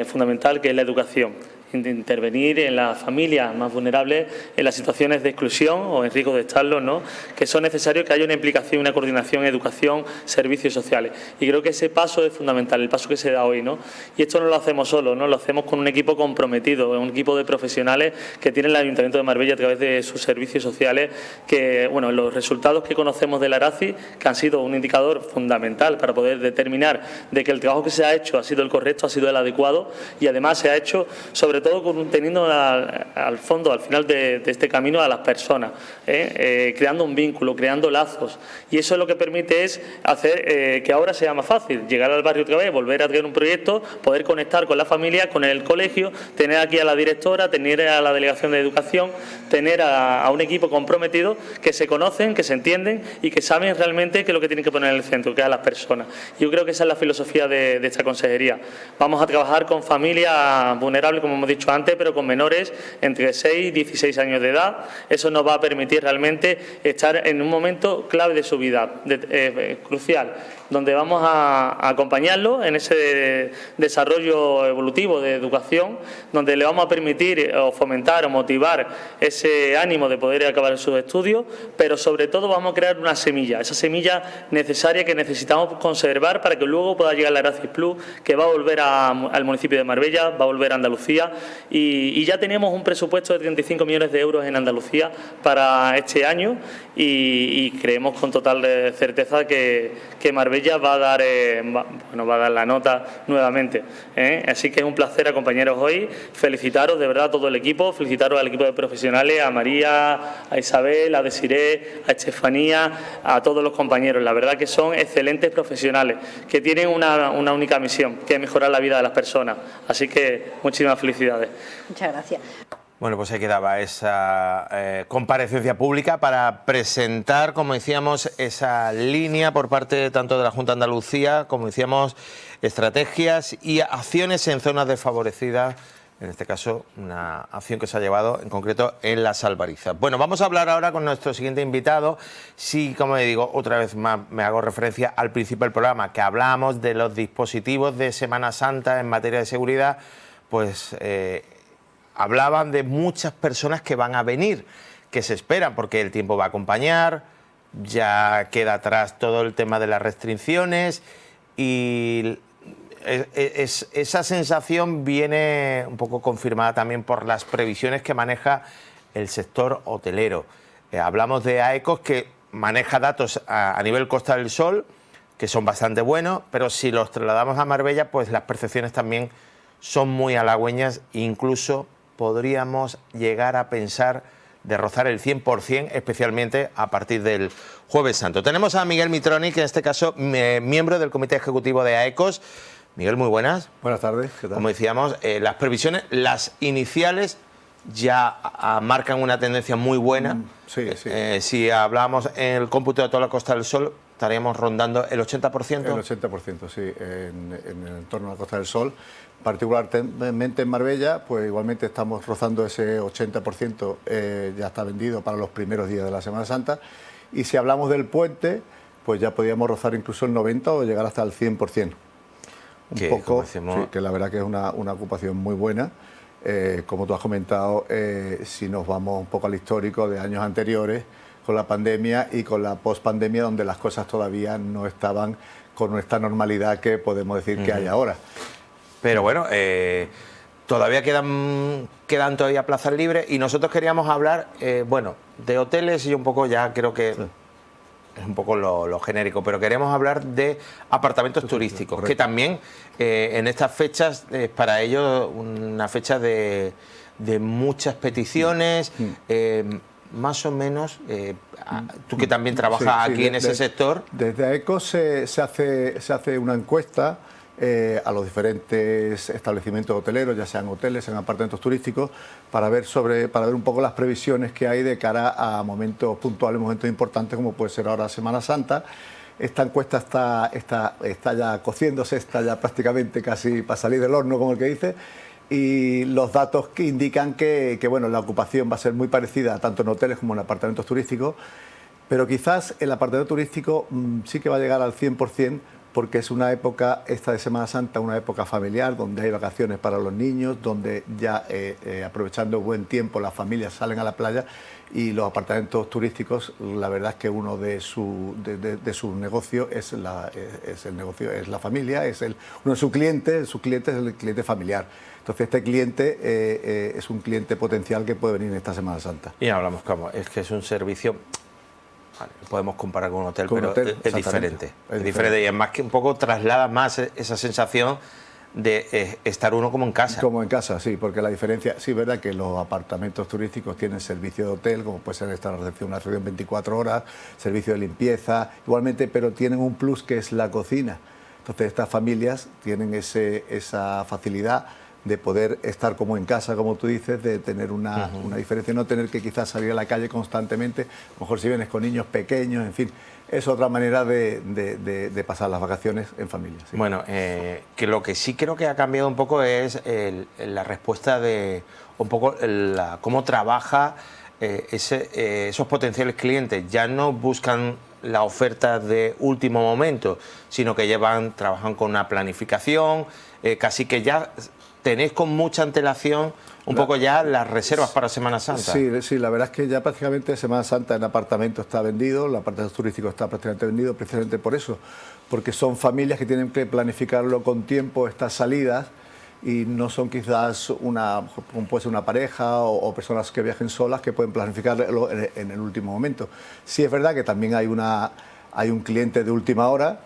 fundamental, que es la educación. Intervenir en las familias más vulnerables, en las situaciones de exclusión o en riesgo de estarlo, ¿no?, que son necesarios que haya una implicación, una coordinación, educación, servicios sociales. Y creo que ese paso es fundamental, el paso que se da hoy, ¿no? Y esto no lo hacemos solos, ¿no?, lo hacemos con un equipo comprometido, un equipo de profesionales que tiene el Ayuntamiento de Marbella a través de sus servicios sociales, que, bueno, los resultados que conocemos de la ARACI, que han sido un indicador fundamental para poder determinar de que el trabajo que se ha hecho ha sido el correcto, ha sido el adecuado, y además se ha hecho sobre todo teniendo al fondo, al final de este camino, a las personas, creando un vínculo, creando lazos, y eso es lo que permite es hacer que ahora sea más fácil llegar al barrio otra vez, volver a tener un proyecto, poder conectar con la familia, con el colegio, tener aquí a la directora, tener a la delegación de educación, tener a un equipo comprometido, que se conocen, que se entienden y que saben realmente qué es lo que tienen que poner en el centro, que es a las personas. Yo creo que esa es la filosofía de esta consejería. Vamos a trabajar con familias vulnerables, como hemos dicho antes, pero con menores entre 6 y 16 años de edad. Eso nos va a permitir realmente estar en un momento clave de su vida, crucial, donde vamos a acompañarlo en ese desarrollo evolutivo de educación, donde le vamos a permitir o fomentar o motivar ese ánimo de poder acabar sus estudios, pero sobre todo vamos a crear una semilla, esa semilla necesaria que necesitamos conservar para que luego pueda llegar la Erasmus Plus, que va a volver al municipio de Marbella, va a volver a Andalucía, y ya tenemos un presupuesto de 35 millones de euros en Andalucía para este año, y creemos con total certeza que Marbella va a dar la nota nuevamente, Así que es un placer acompañaros hoy, felicitaros de verdad a todo el equipo, felicitaros al equipo de profesionales, a María, a Isabel, a Desiré, a Estefanía, a todos los compañeros. La verdad que son excelentes profesionales, que tienen una única misión, que es mejorar la vida de las personas. Así que muchísimas felicidades. Muchas gracias. Bueno, pues ahí quedaba esa comparecencia pública para presentar, como decíamos, esa línea por parte tanto de la Junta de Andalucía, como decíamos, estrategias y acciones en zonas desfavorecidas, en este caso una acción que se ha llevado en concreto en Las Albarizas. Bueno, vamos a hablar ahora con nuestro siguiente invitado. Sí, como digo, otra vez más me hago referencia al principio del programa, que hablamos de los dispositivos de Semana Santa en materia de seguridad, pues hablaban de muchas personas que van a venir, que se esperan, porque el tiempo va a acompañar, ya queda atrás todo el tema de las restricciones y esa sensación viene un poco confirmada también por las previsiones que maneja el sector hotelero. Hablamos de AECOS, que maneja datos a nivel Costa del Sol, que son bastante buenos, pero si los trasladamos a Marbella, pues las percepciones también son muy halagüeñas, incluso podríamos llegar a pensar de rozar el 100%, especialmente a partir del Jueves Santo. Tenemos a Miguel Mitroni, que en este caso miembro del Comité Ejecutivo de AECOS. Miguel, muy buenas. Buenas tardes, ¿qué tal? Como decíamos, las previsiones, las iniciales ya marcan una tendencia muy buena. Sí. Si hablamos en el cómputo de toda la Costa del Sol, estaríamos rondando el 80%. El 80%, sí, en el entorno de la Costa del Sol. Particularmente en Marbella, pues igualmente estamos rozando ese 80%, ya está vendido para los primeros días de la Semana Santa. Y si hablamos del puente, pues ya podríamos rozar incluso el 90% o llegar hasta el 100%. Un poco, sí, que la verdad que es una ocupación muy buena. Como tú has comentado, si nos vamos un poco al histórico de años anteriores, con la pandemia y con la pospandemia, donde las cosas todavía no estaban con esta normalidad que podemos decir que hay ahora. Pero bueno, todavía quedan todavía plazas libres y nosotros queríamos hablar, de hoteles y un poco ya creo que es un poco lo genérico, pero queremos hablar de apartamentos turísticos, que también en estas fechas es para ellos una fecha de muchas peticiones. Más o menos, tú que también trabajas aquí en ese sector. Desde AECOS se hace una encuesta a los diferentes establecimientos hoteleros, ya sean hoteles, sean apartamentos turísticos, para ver un poco las previsiones que hay de cara a momentos puntuales, momentos importantes como puede ser ahora Semana Santa. Esta encuesta está ya cociéndose, está ya prácticamente casi para salir del horno, como el que dice. Y los datos que indican que la ocupación va a ser muy parecida tanto en hoteles como en apartamentos turísticos, pero quizás el apartamento turístico sí que va a llegar al 100%, porque es una época, esta de Semana Santa, una época familiar, donde hay vacaciones para los niños, donde ya aprovechando buen tiempo las familias salen a la playa, y los apartamentos turísticos, la verdad es que uno de su negocio es la familia, uno de sus clientes es el cliente familiar. Entonces este cliente es un cliente potencial que puede venir en esta Semana Santa. Y hablamos como, es que es un servicio, vale, podemos comparar con un hotel, pero es diferente. Es diferente y es más que un poco traslada más esa sensación de estar uno como en casa. Como en casa, sí, porque la diferencia, sí, es verdad que los apartamentos turísticos tienen servicio de hotel, como puede ser esta recepción, una recepción 24 horas, servicio de limpieza, igualmente, pero tienen un plus que es la cocina. Entonces estas familias tienen esa facilidad de poder estar como en casa, como tú dices, de tener una diferencia, no tener que quizás salir a la calle constantemente, a lo mejor si vienes con niños pequeños, en fin, es otra manera de pasar las vacaciones en familia. Sí. Bueno, que lo que sí creo que ha cambiado un poco es la respuesta de un poco cómo trabaja esos potenciales clientes. Ya no buscan la oferta de último momento, sino que trabajan con una planificación, casi que ya tenéis con mucha antelación un poco ya las reservas para Semana Santa. Sí, la verdad es que ya prácticamente Semana Santa en apartamento está vendido, el apartamento turístico está prácticamente vendido, precisamente por eso, porque son familias que tienen que planificarlo con tiempo, estas salidas, y no son quizás puede ser una pareja o personas que viajen solas que pueden planificarlo en el último momento. Sí es verdad que también hay un cliente de última hora,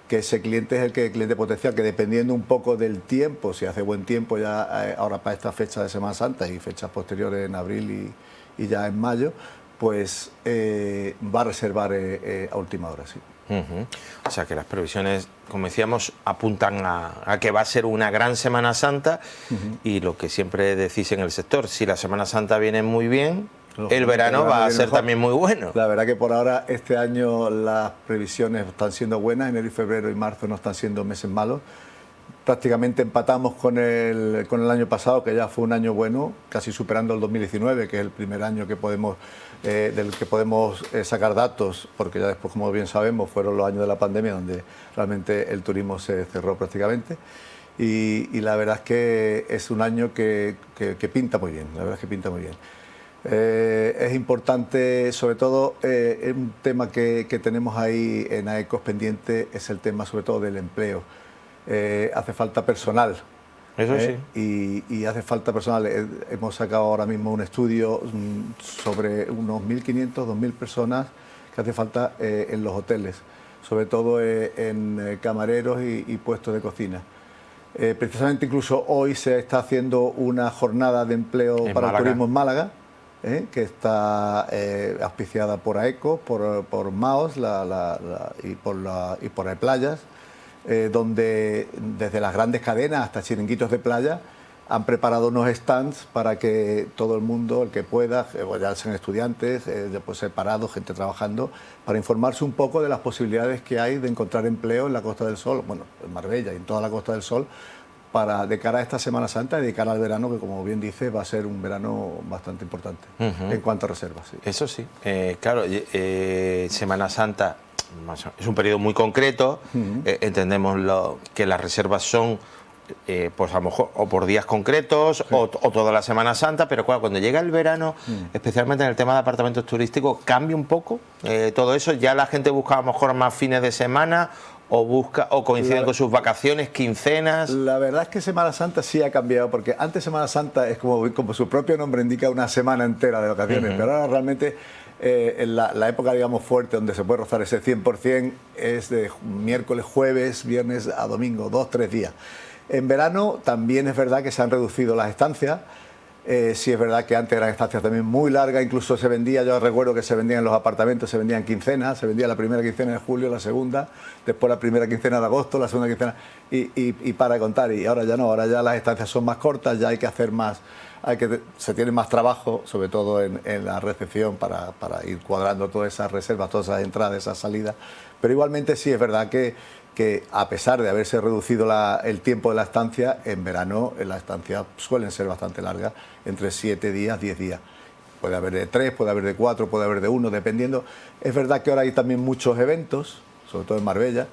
que ese cliente es el cliente potencial, que dependiendo un poco del tiempo, si hace buen tiempo ya ahora para esta fecha de Semana Santa y fechas posteriores en abril y ya en mayo, pues va a reservar a última hora, sí. O sea que las previsiones, como decíamos, apuntan a que va a ser una gran Semana Santa y lo que siempre decís en el sector, si la Semana Santa viene muy bien, el verano va a ser mejor. También muy bueno. La verdad que por ahora este año las previsiones están siendo buenas, enero y febrero y marzo no están siendo meses malos. Prácticamente empatamos con el año pasado, que ya fue un año bueno, casi superando el 2019, que es el primer año que del que podemos sacar datos, porque ya después, como bien sabemos, fueron los años de la pandemia donde realmente el turismo se cerró prácticamente. Y la verdad es que es un año que pinta muy bien, la verdad es que pinta muy bien. Es importante, sobre todo, un tema que tenemos ahí en AECOS pendiente es el tema sobre todo del empleo. hace falta personal. Eso sí. Y hace falta personal. Hemos sacado ahora mismo un estudio sobre unos 1.500, 2.000 personas que hace falta en los hoteles, sobre todo en camareros y puestos de cocina. Precisamente incluso hoy se está haciendo una jornada de empleo para el turismo en Málaga, que está auspiciada por AECO, por MAOS y por AEPlayas, donde desde las grandes cadenas hasta chiringuitos de playa han preparado unos stands para que todo el mundo, el que pueda, ya sean estudiantes, pues separados, gente trabajando, para informarse un poco de las posibilidades que hay de encontrar empleo en la Costa del Sol, bueno, en Marbella y en toda la Costa del Sol, de cara a esta Semana Santa y de cara al verano, que como bien dice, va a ser un verano bastante importante en cuanto a reservas. Sí. Eso sí, claro, Semana Santa es un periodo muy concreto, entendemos que las reservas son pues a lo mejor o por días concretos, sí, o toda la Semana Santa, pero claro, cuando llega el verano, especialmente en el tema de apartamentos turísticos, cambia un poco todo eso. Ya la gente busca a lo mejor más fines de semana o coinciden con sus vacaciones, quincenas. La verdad es que Semana Santa sí ha cambiado, porque antes Semana Santa es como su propio nombre indica, una semana entera de vacaciones, pero ahora realmente en la época, digamos, fuerte, donde se puede rozar ese 100%, es de miércoles, jueves, viernes a domingo, 2-3 días. En verano también es verdad que se han reducido las estancias. Sí es verdad que antes eran estancias también muy largas, incluso se vendía, yo recuerdo que se vendían en los apartamentos, se vendían quincenas, se vendía la primera quincena de julio, la segunda, después la primera quincena de agosto, la segunda quincena, y para de contar. Y ahora ya no, ahora ya las estancias son más cortas, ya hay que hacer más, se tiene más trabajo, sobre todo en la recepción, para ir cuadrando todas esas reservas, todas esas entradas, esas salidas. Pero igualmente sí es verdad que a pesar de haberse reducido el tiempo de la estancia, en verano las estancias suelen ser bastante largas, entre 7 días, 10 días. Puede haber de 3, puede haber de 4, puede haber de 1, dependiendo. Es verdad que ahora hay también muchos eventos, sobre todo en Marbella,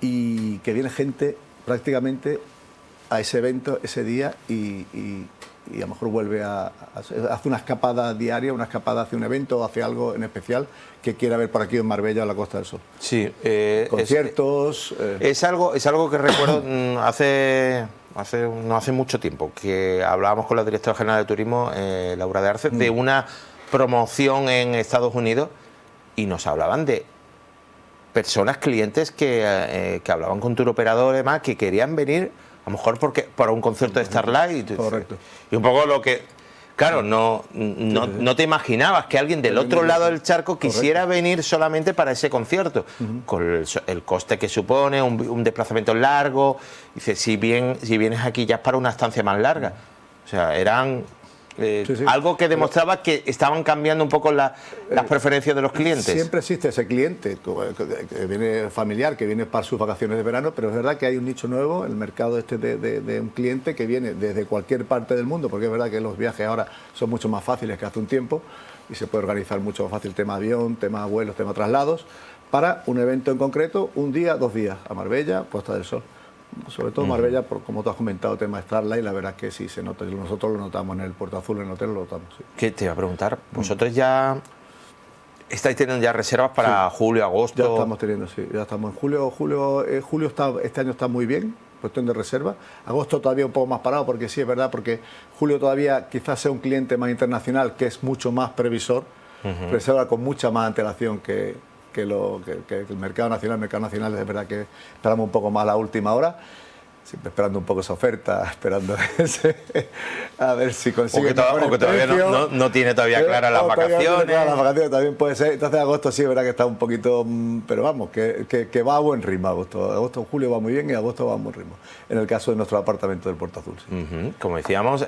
y que viene gente prácticamente a ese evento, ese día, y a lo mejor vuelve hace una escapada diaria, una escapada hacia un evento, hacia algo en especial que quiera ver por aquí en Marbella o la Costa del Sol. Sí, conciertos. Es algo que recuerdo no hace mucho tiempo, que hablábamos con la directora general de turismo, Laura de Arce, de una promoción en Estados Unidos, y nos hablaban de personas, clientes que hablaban con tour operadores, más que querían venir a lo mejor para un concierto de Starlight. Correcto. Y un poco lo que... Claro, no te imaginabas que alguien del otro lado del charco quisiera venir solamente para ese concierto, con el coste que supone, un desplazamiento largo. Dice, si vienes aquí ya es para una estancia más larga. O sea, eran... algo que demostraba que estaban cambiando un poco las preferencias de los clientes. Siempre existe ese cliente que viene familiar, que viene para sus vacaciones de verano, pero es verdad que hay un nicho nuevo, el mercado de un cliente que viene desde cualquier parte del mundo, porque es verdad que los viajes ahora son mucho más fáciles que hace un tiempo y se puede organizar mucho más fácil tema avión, tema vuelos, tema traslados, para un evento en concreto, un día, 2 días, a Marbella, Costa del Sol. Sobre todo Marbella, como tú has comentado, tema Starlight, la verdad es que sí se nota. Nosotros lo notamos en el Puerto Azul, en el hotel lo notamos. Sí. ¿Qué te iba a preguntar? ¿Vosotros ya estáis teniendo ya reservas para julio, agosto? Ya estamos teniendo, sí. Ya estamos en julio este año está muy bien, cuestión de reserva. Agosto todavía un poco más parado, porque sí es verdad, porque julio todavía quizás sea un cliente más internacional, que es mucho más previsor, reserva con mucha más antelación que el mercado nacional. Es verdad que esperamos un poco más a la última hora, siempre esperando un poco esa oferta, esperando a ver si consigue. O que todavía no tiene todavía claras las vacaciones. Las vacaciones también puede ser. Entonces agosto sí es verdad que está un poquito, pero vamos, que va a buen ritmo agosto. Julio va muy bien y agosto va a buen ritmo. En el caso de nuestro apartamento del Puerto Azul. Sí. Como decíamos,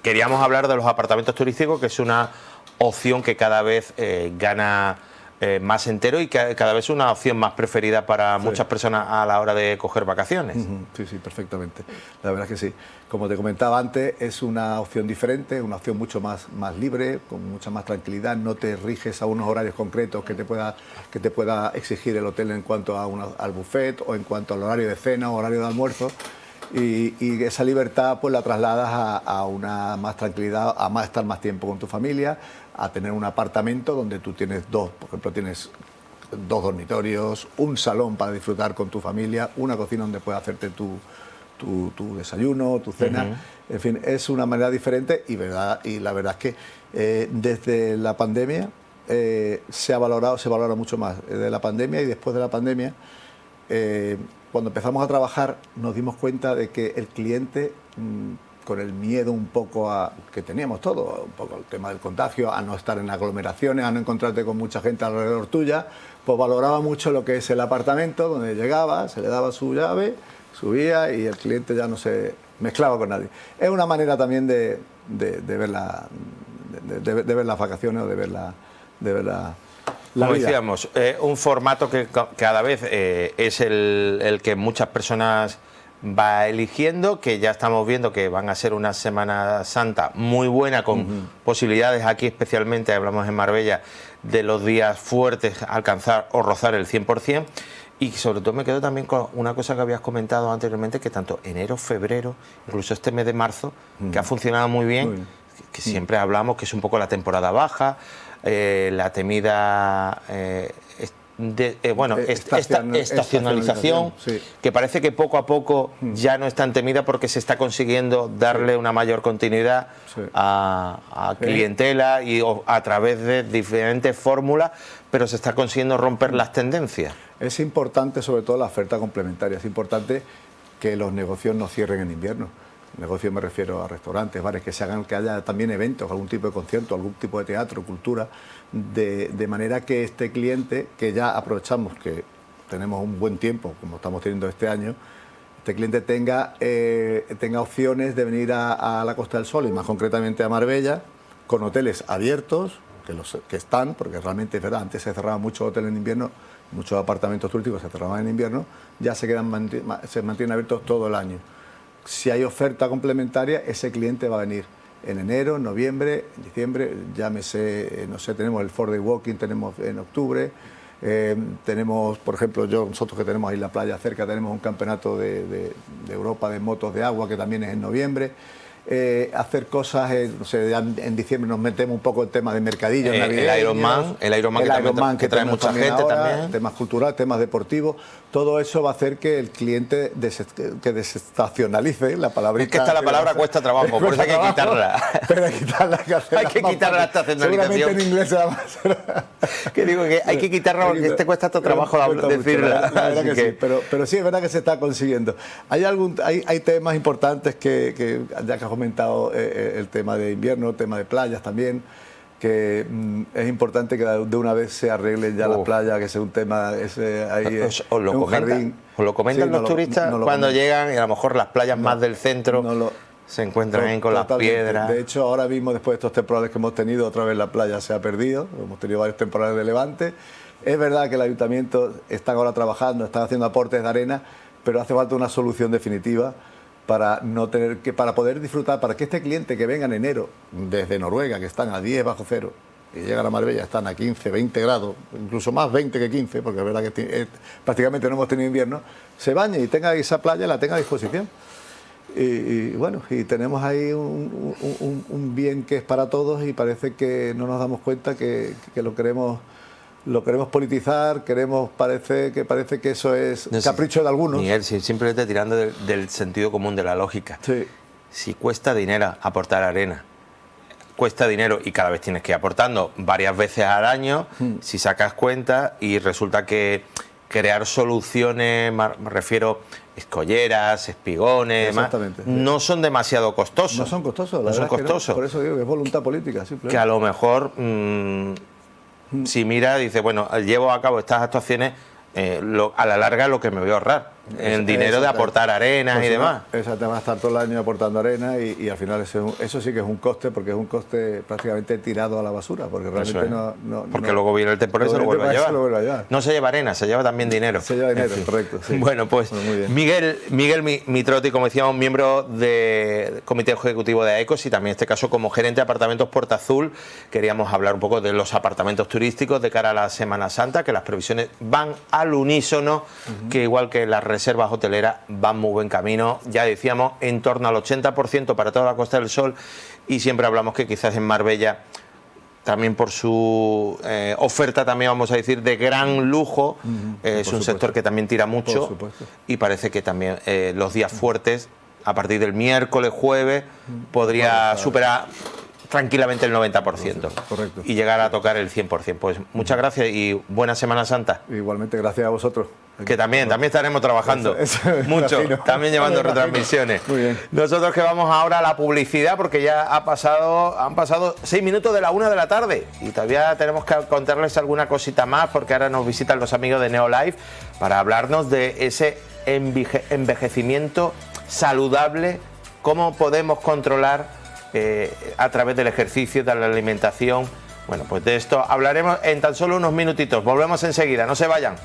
queríamos hablar de los apartamentos turísticos, que es una opción que cada vez gana más entero y que cada vez es una opción más preferida para muchas personas a la hora de coger vacaciones. Sí, perfectamente. La verdad es que sí. Como te comentaba antes, es una opción diferente, una opción mucho más libre, con mucha más tranquilidad. No te riges a unos horarios concretos que te pueda exigir el hotel en cuanto al buffet o en cuanto al horario de cena o horario de almuerzo. Y esa libertad pues la trasladas a una más tranquilidad, a estar más tiempo con tu familia, a tener un apartamento donde tú tienes 2, por ejemplo, tienes 2 dormitorios, un salón para disfrutar con tu familia, una cocina donde puedes hacerte tu desayuno, tu cena. En fin, es una manera diferente y la verdad es que desde la pandemia se valora mucho más. De la pandemia y después de la pandemia, cuando empezamos a trabajar nos dimos cuenta de que el cliente, con el miedo un poco que teníamos todos, un poco el tema del contagio, a no estar en aglomeraciones, a no encontrarte con mucha gente alrededor tuya, pues valoraba mucho lo que es el apartamento, donde llegaba, se le daba su llave, subía y el cliente ya no se mezclaba con nadie. Es una manera también de ver las vacaciones o de ver la Como vida. decíamos, un formato que cada vez es el que muchas personas va eligiendo, que ya estamos viendo que van a ser una Semana Santa muy buena, con posibilidades aquí, especialmente, hablamos en Marbella, de los días fuertes alcanzar o rozar el 100%. Y sobre todo me quedo también con una cosa que habías comentado anteriormente, que tanto enero, febrero, incluso este mes de marzo, que ha funcionado muy bien, que siempre hablamos que es un poco la temporada baja, la temida estacionalización, sí. que parece que poco a poco ya no es tan temida porque se está consiguiendo darle una mayor continuidad a clientela y a través de diferentes fórmulas, pero se está consiguiendo romper las tendencias. Es importante, sobre todo, la oferta complementaria. Es importante que los negocios no cierren en invierno. Negocios me refiero a restaurantes, bares, que haya también eventos, algún tipo de concierto, algún tipo de teatro, cultura, de manera que este cliente, que ya aprovechamos que tenemos un buen tiempo, como estamos teniendo este año, este cliente tenga opciones de venir a la Costa del Sol, y más concretamente a Marbella, con hoteles abiertos, que están, porque realmente es verdad, antes se cerraban muchos hoteles en invierno, muchos apartamentos turísticos se cerraban en invierno, ya se mantienen abiertos todo el año. Si hay oferta complementaria, ese cliente va a venir en enero, en noviembre, en diciembre, llámese, no sé, tenemos el 4-day walking, tenemos en octubre, tenemos, por ejemplo, nosotros que tenemos ahí la playa cerca, tenemos un campeonato de Europa de motos de agua que también es en noviembre. Hacer cosas, no sé, ya en diciembre nos metemos un poco en temas de mercadillo. El Ironman que trae mucha gente también. Temas culturales, temas deportivos, todo eso va a hacer que el cliente desestacionalice, la palabrita. Es que esta la palabra cuesta trabajo, por eso hay que quitarla. Pero hay que quitarla. Hay que quitar la estacionalización. Seguramente en inglés será más. Que digo que hay que quitarla porque este cuesta hasta trabajo decirla. La verdad que sí, pero sí es verdad que se está consiguiendo. Hay temas importantes que ya que has comentado, el tema de invierno, el tema de playas también, que es importante que de una vez se arreglen ya las playas, que sea un tema ahí os lo comentan sí, los turistas cuando llegan, y a lo mejor las playas más del centro se encuentran ahí con las piedras. De hecho, ahora mismo, después de estos temporales que hemos tenido, otra vez la playa se ha perdido, hemos tenido varios temporales de levante. Es verdad que el ayuntamiento están ahora trabajando, están haciendo aportes de arena, pero hace falta una solución definitiva para poder disfrutar, para que este cliente que venga en enero desde Noruega, que están a 10 bajo cero, y llegan a Marbella, están a 15, 20 grados, incluso más 20 que 15, porque es verdad que prácticamente no hemos tenido invierno, se bañe y tenga esa playa, la tenga a disposición. Y bueno, y tenemos ahí un bien que es para todos, y parece que no nos damos cuenta que lo queremos politizar, parece que eso es capricho de algunos. Miguel, simplemente tirando del sentido común, de la lógica. Sí. Si cuesta dinero aportar arena, cuesta dinero y cada vez tienes que ir aportando varias veces al año, si sacas cuenta, y resulta que crear soluciones, me refiero, escolleras, espigones, no son demasiado costosos. No son costosos, no son costosos. Por eso digo que es voluntad política, simplemente. Que a lo mejor, si mira, dice, bueno, llevo a cabo estas actuaciones, a la larga lo que me voy a ahorrar en dinero de aportar arenas y demás. Exacto, van a estar todo el año aportando arena, y al final eso sí que es un coste, porque es un coste prácticamente tirado a la basura, porque realmente porque luego viene el temporal y se lo vuelve a llevar. No se lleva arena, se lleva también dinero. Se lleva dinero, correcto. Sí. Bueno, pues Miguel Mitrotti, como decíamos, miembro del Comité Ejecutivo de AECOS, y también en este caso como gerente de apartamentos Puerta Azul. Queríamos hablar un poco de los apartamentos turísticos de cara a la Semana Santa, que las previsiones van al unísono, que igual que las reservas hoteleras van muy buen camino. Ya decíamos, en torno al 80% para toda la Costa del Sol, y siempre hablamos que quizás en Marbella también por su oferta, también vamos a decir, de gran lujo. Es un sector que también tira mucho y parece que también los días fuertes, a partir del miércoles, jueves, podría superar tranquilamente el 90%. Correcto. Y llegar a tocar el 100%. Pues muchas gracias y buena Semana Santa. Igualmente, gracias a vosotros. Que también estaremos trabajando mucho, también llevando retransmisiones. Muy bien. Nosotros que vamos ahora a la publicidad, porque ya han pasado 6 minutos de la 1 de la tarde y todavía tenemos que contarles alguna cosita más, porque ahora nos visitan los amigos de Neolife para hablarnos de ese envejecimiento saludable, cómo podemos controlar a través del ejercicio, de la alimentación. Bueno, pues de esto hablaremos en tan solo unos minutitos. Volvemos enseguida, no se vayan.